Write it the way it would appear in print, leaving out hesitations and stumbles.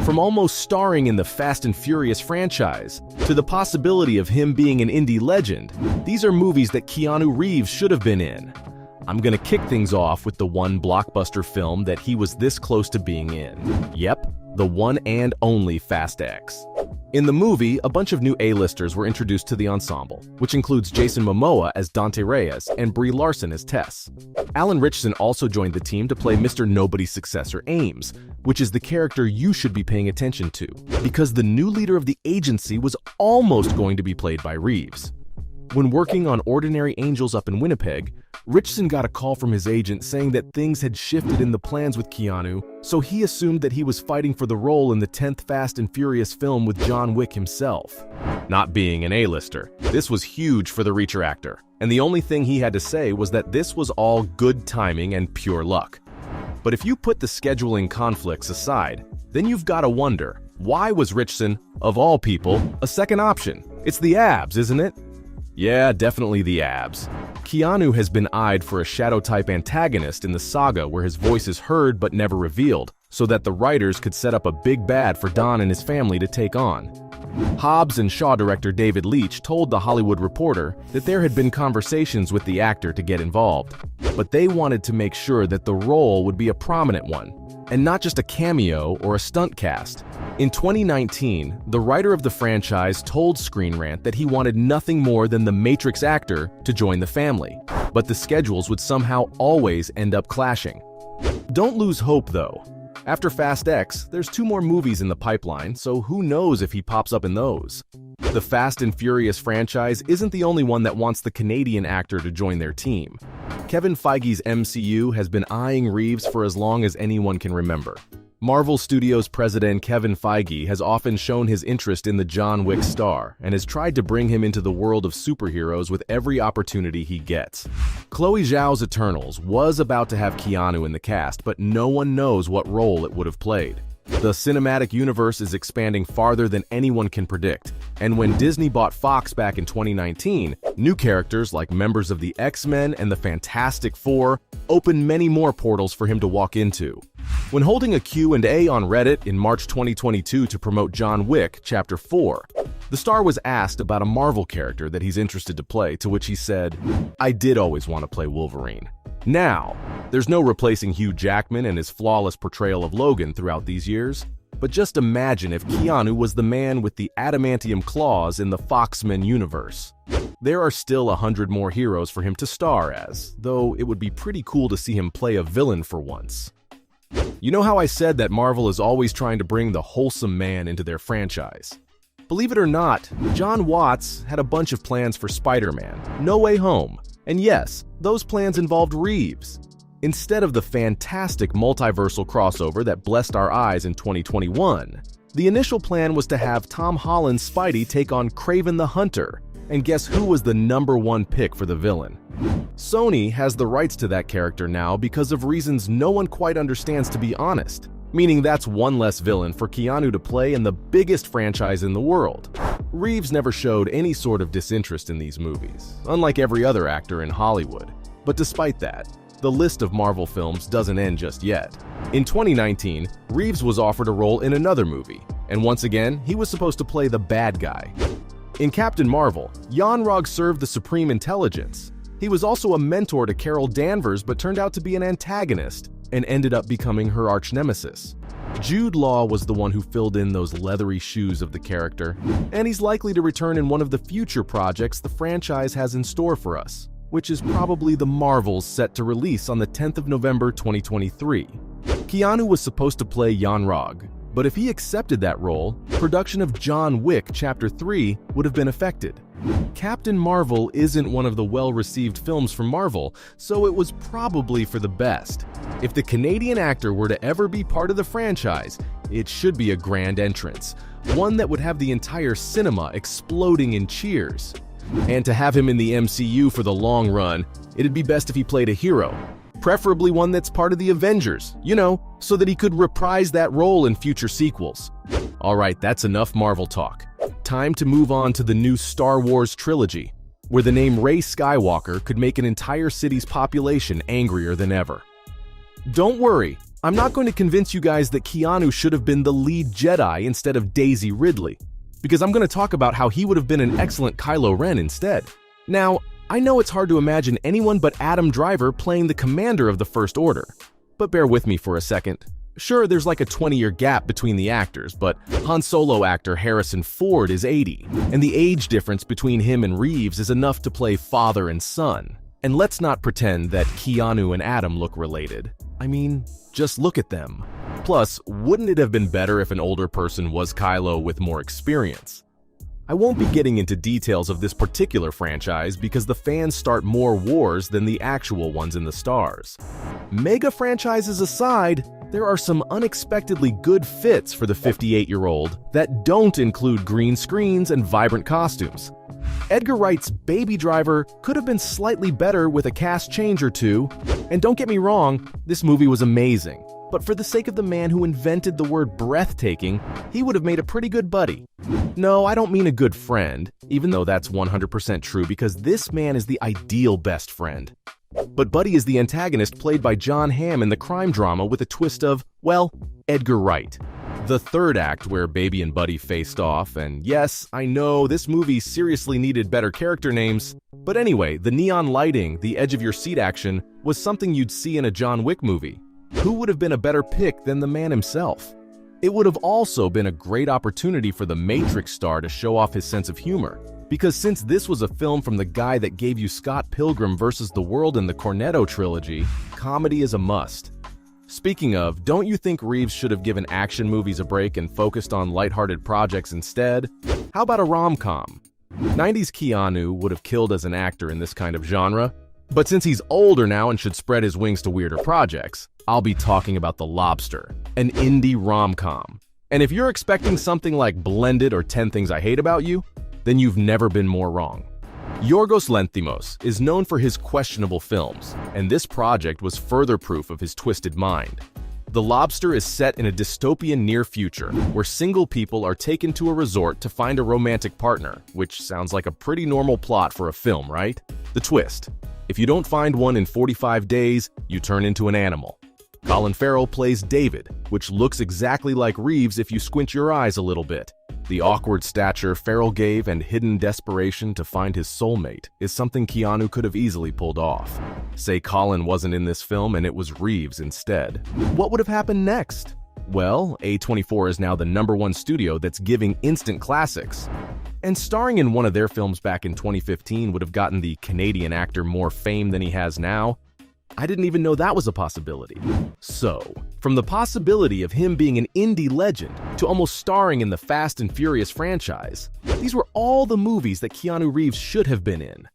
From almost starring in the Fast and Furious franchise, to the possibility of him being an indie legend, these are movies that Keanu Reeves should have been in. I'm gonna kick things off with the one blockbuster film that he was this close to being in. Yep, the one and only Fast X. In the movie, a bunch of new A-listers were introduced to the ensemble, which includes Jason Momoa as Dante Reyes and Brie Larson as Tess. Alan Ritchson also joined the team to play Mr. Nobody's successor Ames, which is the character you should be paying attention to, because the new leader of the agency was almost going to be played by Reeves. When working on Ordinary Angels up in Winnipeg, Ritchson got a call from his agent saying that things had shifted in the plans with Keanu, so he assumed that he was fighting for the role in the 10th Fast and Furious film with John Wick himself. Not being an A-lister, this was huge for the Reacher actor, and the only thing he had to say was that this was all good timing and pure luck. But if you put the scheduling conflicts aside, then you've got to wonder, why was Ritchson, of all people, a second option? It's the abs, isn't it? Yeah, definitely the abs. Keanu has been eyed for a shadow-type antagonist in the saga where his voice is heard but never revealed, so that the writers could set up a big bad for Don and his family to take on. Hobbs and Shaw director David Leitch told The Hollywood Reporter that there had been conversations with the actor to get involved, but they wanted to make sure that the role would be a prominent one, and not just a cameo or a stunt cast. In 2019, the writer of the franchise told Screen Rant that he wanted nothing more than the Matrix actor to join the family, but the schedules would somehow always end up clashing. Don't lose hope, though. After Fast X, there's 2 more movies in the pipeline, so who knows if he pops up in those. The Fast and Furious franchise isn't the only one that wants the Canadian actor to join their team. Kevin Feige's MCU has been eyeing Reeves for as long as anyone can remember. Marvel Studios president Kevin Feige has often shown his interest in the John Wick star and has tried to bring him into the world of superheroes with every opportunity he gets. Chloe Zhao's Eternals was about to have Keanu in the cast, but no one knows what role it would have played. The cinematic universe is expanding farther than anyone can predict, and when Disney bought Fox back in 2019, new characters like members of the X-Men and the Fantastic Four opened many more portals for him to walk into. When holding a Q&A on Reddit in March 2022 to promote John Wick Chapter 4, the star was asked about a Marvel character that he's interested to play, to which he said, "I did always want to play Wolverine." Now, there's no replacing Hugh Jackman and his flawless portrayal of Logan throughout these years, but just imagine if Keanu was the man with the adamantium claws in the Foxmen universe. There are still 100 more heroes for him to star as, though it would be pretty cool to see him play a villain for once. You know how I said that Marvel is always trying to bring the wholesome man into their franchise? Believe it or not, John Watts had a bunch of plans for Spider-Man: No Way Home, and yes, those plans involved Reeves. Instead of the fantastic multiversal crossover that blessed our eyes in 2021, the initial plan was to have Tom Holland's Spidey take on Kraven the Hunter, and guess who was the #1 pick for the villain? Sony has the rights to that character now because of reasons no one quite understands, to be honest, meaning that's one less villain for Keanu to play in the biggest franchise in the world. Reeves never showed any sort of disinterest in these movies, unlike every other actor in Hollywood. But despite that, the list of Marvel films doesn't end just yet. In 2019, Reeves was offered a role in another movie, and once again, he was supposed to play the bad guy. In Captain Marvel, Jan-Rog served the Supreme Intelligence. He was also a mentor to Carol Danvers, but turned out to be an antagonist and ended up becoming her arch-nemesis. Jude Law was the one who filled in those leathery shoes of the character, and he's likely to return in one of the future projects the franchise has in store for us, which is probably The Marvels, set to release on the 10th of November 2023. Keanu was supposed to play Jan-Rog, but if he accepted that role, production of John Wick Chapter 3 would have been affected. Captain Marvel isn't one of the well-received films from Marvel, so it was probably for the best. If the Canadian actor were to ever be part of the franchise, it should be a grand entrance, one that would have the entire cinema exploding in cheers. And to have him in the MCU for the long run, it'd be best if he played a hero, preferably one that's part of the Avengers, so that he could reprise that role in future sequels. Alright, that's enough Marvel talk. Time to move on to the new Star Wars trilogy, where the name Rey Skywalker could make an entire city's population angrier than ever. Don't worry, I'm not going to convince you guys that Keanu should have been the lead Jedi instead of Daisy Ridley, because I'm going to talk about how he would have been an excellent Kylo Ren instead. Now, I know it's hard to imagine anyone but Adam Driver playing the commander of the First Order, but bear with me for a second. Sure, there's like a 20-year gap between the actors, but Han Solo actor Harrison Ford is 80, and the age difference between him and Reeves is enough to play father and son. And let's not pretend that Keanu and Adam look related. I mean, just look at them. Plus, wouldn't it have been better if an older person was Kylo with more experience? I won't be getting into details of this particular franchise because the fans start more wars than the actual ones in the stars. Mega franchises aside, there are some unexpectedly good fits for the 58-year-old that don't include green screens and vibrant costumes. Edgar Wright's Baby Driver could have been slightly better with a cast change or two, and don't get me wrong, this movie was amazing. But for the sake of the man who invented the word breathtaking, he would have made a pretty good buddy. No, I don't mean a good friend, even though that's 100% true because this man is the ideal best friend. But Buddy is the antagonist played by John Hamm in the crime drama with a twist of, well, Edgar Wright. The third act where Baby and Buddy faced off, and yes, I know this movie seriously needed better character names, but anyway, the neon lighting, the edge-of-your-seat action, was something you'd see in a John Wick movie. Who would have been a better pick than the man himself? It would have also been a great opportunity for the Matrix star to show off his sense of humor, because since this was a film from the guy that gave you Scott Pilgrim vs. the World and the Cornetto trilogy, comedy is a must. Speaking of, don't you think Reeves should have given action movies a break and focused on lighthearted projects instead? How about a rom-com? 90s Keanu would have killed as an actor in this kind of genre, but since he's older now and should spread his wings to weirder projects, I'll be talking about The Lobster, an indie rom-com. And if you're expecting something like Blended or 10 Things I Hate About You, then you've never been more wrong. Yorgos Lanthimos is known for his questionable films, and this project was further proof of his twisted mind. The Lobster is set in a dystopian near future where single people are taken to a resort to find a romantic partner, which sounds like a pretty normal plot for a film, right? The twist: if you don't find one in 45 days, you turn into an animal. Colin Farrell plays David, which looks exactly like Reeves if you squint your eyes a little bit. The awkward stature Farrell gave and hidden desperation to find his soulmate is something Keanu could have easily pulled off. Say Colin wasn't in this film and it was Reeves instead. What would have happened next? Well, A24 is now the #1 studio that's giving instant classics. And starring in one of their films back in 2015 would have gotten the Canadian actor more fame than he has now. I didn't even know that was a possibility. So, from the possibility of him being an indie legend to almost starring in the Fast and Furious franchise, these were all the movies that Keanu Reeves should have been in.